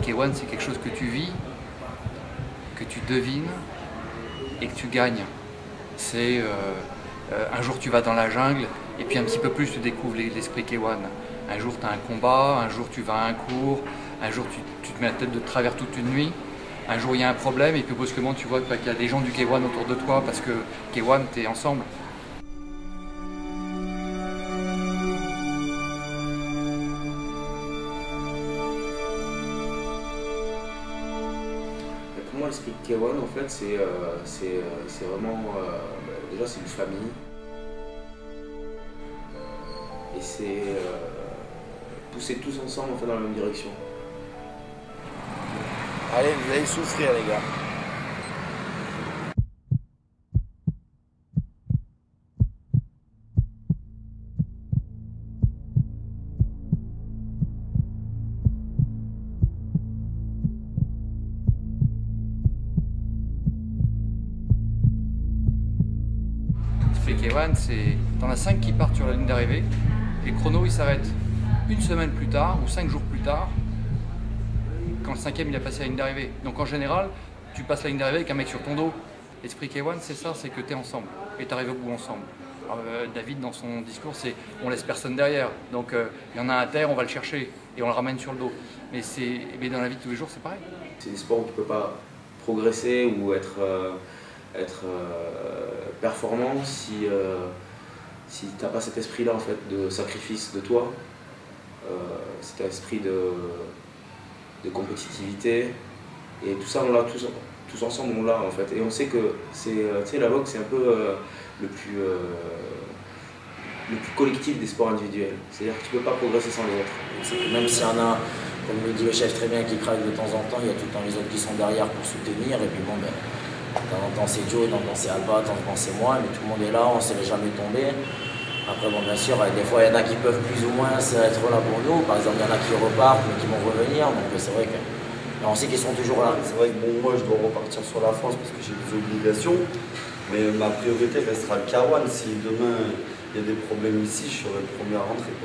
K1, c'est quelque chose que tu vis, que tu devines et que tu gagnes. C'est un jour tu vas dans la jungle et puis un petit peu plus tu découvres l'esprit K1. Un jour tu as un combat, un jour tu vas à un cours, un jour tu te mets la tête de travers toute une nuit, un jour il y a un problème et puis brusquement tu vois qu'il y a des gens du K1 autour de toi parce que K1 t'es ensemble. Pour moi, l'esprit de K1, en fait, c'est vraiment... déjà, c'est une famille. Et c'est pousser tous ensemble en fait, dans la même direction. Allez, vous allez souffrir, les gars. K1, c'est dans la 5 qui partent sur la ligne d'arrivée, les chronos ils s'arrêtent une semaine plus tard ou 5 jours plus tard quand le 5e il a passé la ligne d'arrivée. Donc en général, tu passes la ligne d'arrivée avec un mec sur ton dos. L'esprit K1 c'est ça, c'est que tu es ensemble et tu arrives au bout ensemble. Alors, David dans son discours c'est on laisse personne derrière, donc il y en a un à terre, on va le chercher et on le ramène sur le dos. Mais dans la vie de tous les jours c'est pareil. C'est des sports où tu ne peux pas progresser ou être performant si tu n'as pas cet esprit-là en fait, de sacrifice de toi, cet esprit de compétitivité. Et tout ça, on l'a tous ensemble, on l'a en fait. Et on sait que la boxe, c'est un peu le plus collectif des sports individuels. C'est-à-dire que tu ne peux pas progresser sans les autres. Même s'il y en a, comme le dit le chef très bien, qui craque de temps en temps, il y a tout le temps les autres qui sont derrière pour soutenir. Et puis bon, ben, de temps en temps c'est Joe, de temps en temps c'est Alba, de temps en temps c'est moi, mais tout le monde est là, on ne se laisse jamais tomber. Après bon, bien sûr, des fois il y en a qui peuvent plus ou moins être là pour nous. Par exemple, il y en a qui repartent mais qui vont revenir, donc c'est vrai que on sait qu'ils sont toujours là. C'est vrai que bon, moi je dois repartir sur la France parce que j'ai des obligations, mais ma priorité restera le K1. Si demain il y a des problèmes ici, je serai le premier à rentrer.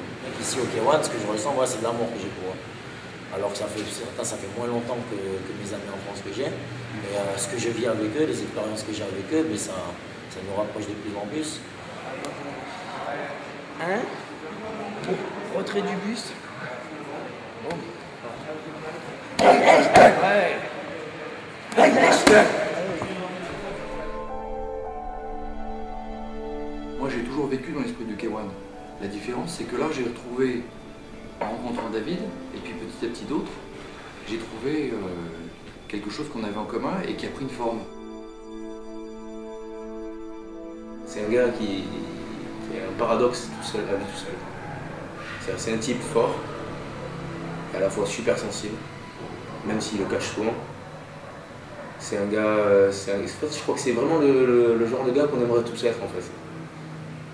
Ici au K1, ce que je ressens, moi, c'est de l'amour que j'ai pour eux. Alors que ça fait moins longtemps que mes amis en France que j'ai. Mais ce que je vis avec eux, les expériences que j'ai avec eux, mais ça nous rapproche de plus en plus. Hein? Retrait du buste. Bon. Ouais. Moi j'ai toujours vécu dans l'esprit du K1. La différence c'est que là j'ai retrouvé, en rencontrant David, et puis petit à petit d'autres, j'ai trouvé quelque chose qu'on avait en commun et qui a pris une forme. C'est un gars qui est un paradoxe tout seul, à lui tout seul. C'est un type fort, et à la fois super sensible, même s'il le cache souvent. C'est un gars, je crois que c'est vraiment le genre de gars qu'on aimerait tous être en fait.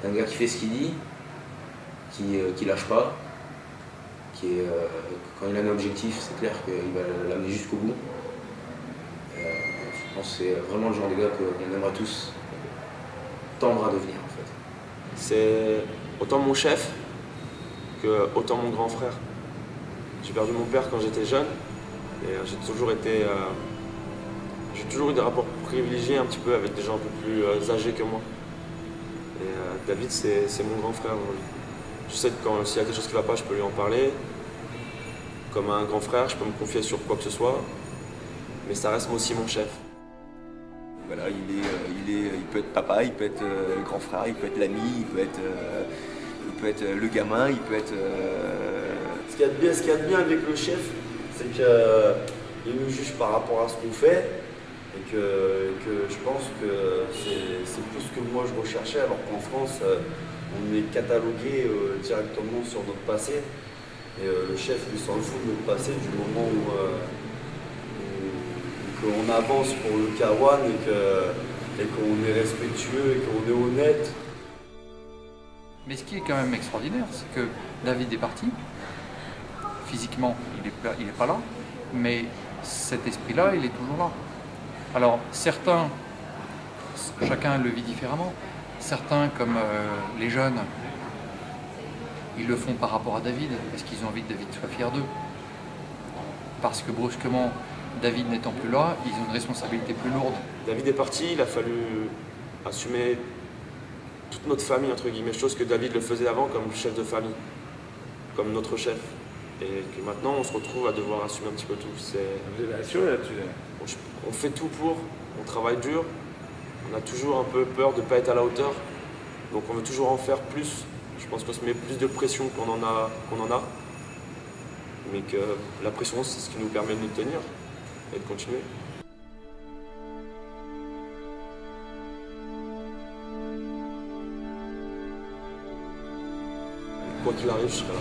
Un gars qui fait ce qu'il dit, qui lâche pas, quand il a un objectif, c'est clair qu'il va l'amener jusqu'au bout. Je pense que c'est vraiment le genre de gars qu'on aimerait tous tendre à devenir en fait. C'est autant mon chef que autant mon grand frère. J'ai perdu mon père quand j'étais jeune et j'ai toujours eu des rapports privilégiés un petit peu avec des gens un peu plus âgés que moi. Et David, c'est mon grand frère aujourd'hui. Je sais que s'il y a quelque chose qui ne va pas, je peux lui en parler. Comme un grand frère, je peux me confier sur quoi que ce soit, mais ça reste aussi mon chef. Voilà, il peut être papa, il peut être le grand frère, il peut être l'ami, il peut être le gamin, il peut être... Ce qu'il y a de bien avec le chef, c'est qu'il nous juge par rapport à ce qu'on fait et que je pense que c'est plus ce que moi je recherchais, alors qu'en France, on est catalogué directement sur notre passé. Et le chef, lui, s'en fout de notre passé du moment où on avance pour le K1 et qu'on est respectueux et qu'on est honnête. Mais ce qui est quand même extraordinaire, c'est que David est parti. Physiquement, il n'est pas là, mais cet esprit-là, il est toujours là. Alors, certains, chacun le vit différemment. Certains, comme les jeunes, ils le font par rapport à David, parce qu'ils ont envie que David soit fier d'eux. parce que brusquement, David n'étant plus là, ils ont une responsabilité plus lourde. David est parti, il a fallu assumer toute notre famille, entre guillemets, chose que David le faisait avant comme chef de famille, comme notre chef. Et que maintenant, on se retrouve à devoir assumer un petit peu tout. Vous avez assuré là-dessus. On fait tout pour, on travaille dur, on a toujours un peu peur de ne pas être à la hauteur, donc on veut toujours en faire plus. Je pense qu'on se met plus de pression qu'on en a, mais que la pression, c'est ce qui nous permet de nous tenir et de continuer. Quoi qu'il arrive, je serai là.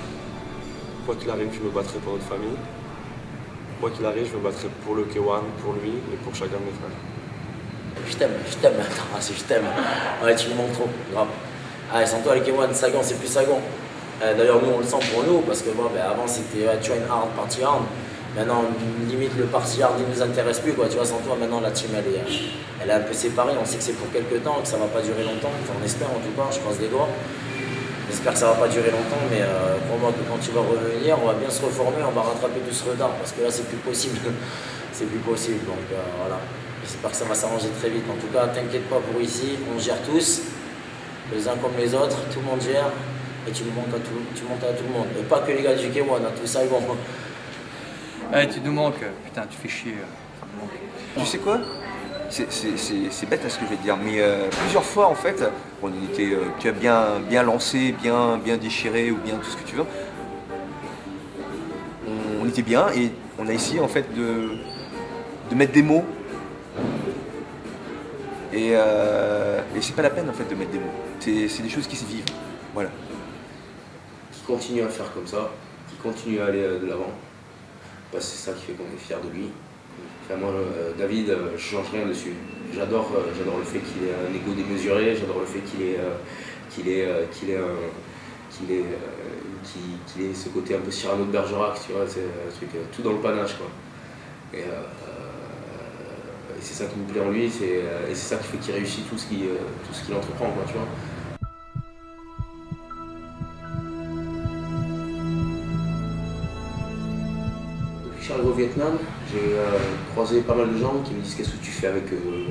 Quoi qu'il arrive, je me battrai pour notre famille. Quoi qu'il arrive, je me battrai pour le K1, pour lui et pour chacun de mes frères. Je t'aime, attends, je t'aime. Ouais, tu me manques trop, grave. Ah, sans toi, le K1, Sagan, c'est plus Sagan. D'ailleurs, nous, on le sent pour nous, parce que bon, avant, c'était train hard, party hard. Maintenant, limite, le party hard, il nous intéresse plus, quoi. Tu vois, sans toi, maintenant, la team, elle est un peu séparée. On sait que c'est pour quelques temps, que ça va pas durer longtemps. Enfin, on espère, en tout cas, je croise des doigts. J'espère que ça va pas durer longtemps, mais crois-moi que quand tu vas revenir, on va bien se reformer, on va rattraper tout ce retard, parce que là, c'est plus possible. C'est plus possible, donc voilà. J'espère que ça va s'arranger très vite. En tout cas, t'inquiète pas pour ici, on gère tous, les uns comme les autres, tout le monde gère, et tu montes à tout le monde. Et pas que les gars du K1, tout ça, ils vont. Ouais, tu nous manques, putain, tu fais chier. Tu sais quoi? C'est bête ce que je vais te dire, mais plusieurs fois en fait, on était tu as bien lancé, bien déchiré ou bien tout ce que tu veux. On était bien et on a essayé en fait de mettre des mots. Et c'est pas la peine en fait de mettre des mots. C'est des choses qui se vivent. Voilà. Qui continue à faire comme ça, qui continue à aller de l'avant. Bah, c'est ça qui fait qu'on est fiers de lui. Enfin, moi, David, je change rien dessus. J'adore le fait qu'il ait un ego démesuré, j'adore le fait qu'il ait ce côté un peu Cyrano de Bergerac, tu vois, c'est un truc tout dans le panache, quoi. Et c'est ça qui me plaît en lui, et c'est ça qui fait qu'il réussit tout ce qu'il entreprend, quoi, tu vois. Je suis arrivé au Vietnam, j'ai croisé pas mal de gens qui me disent qu'est-ce que tu fais avec eux,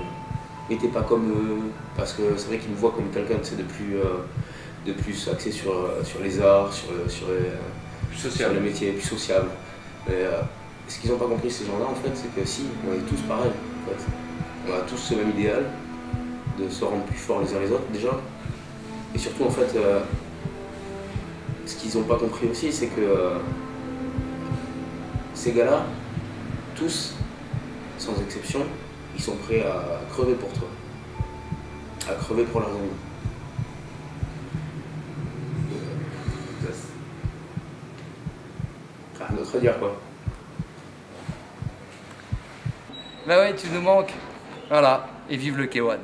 mais t'es pas comme eux, parce que c'est vrai qu'ils me voient comme quelqu'un de plus axé sur les arts, sur le métier, plus sociable. Mais, ce qu'ils n'ont pas compris ces gens-là en fait, c'est que si, on est tous pareils en fait. On a tous ce même idéal, de se rendre plus forts les uns les autres déjà. Et surtout en fait, ce qu'ils n'ont pas compris aussi, c'est que ces gars-là, tous, sans exception, ils sont prêts à crever pour toi, à crever pour leurs amis. Rien d'autre à dire, quoi. Bah ouais, tu nous manques. Voilà, et vive le K1.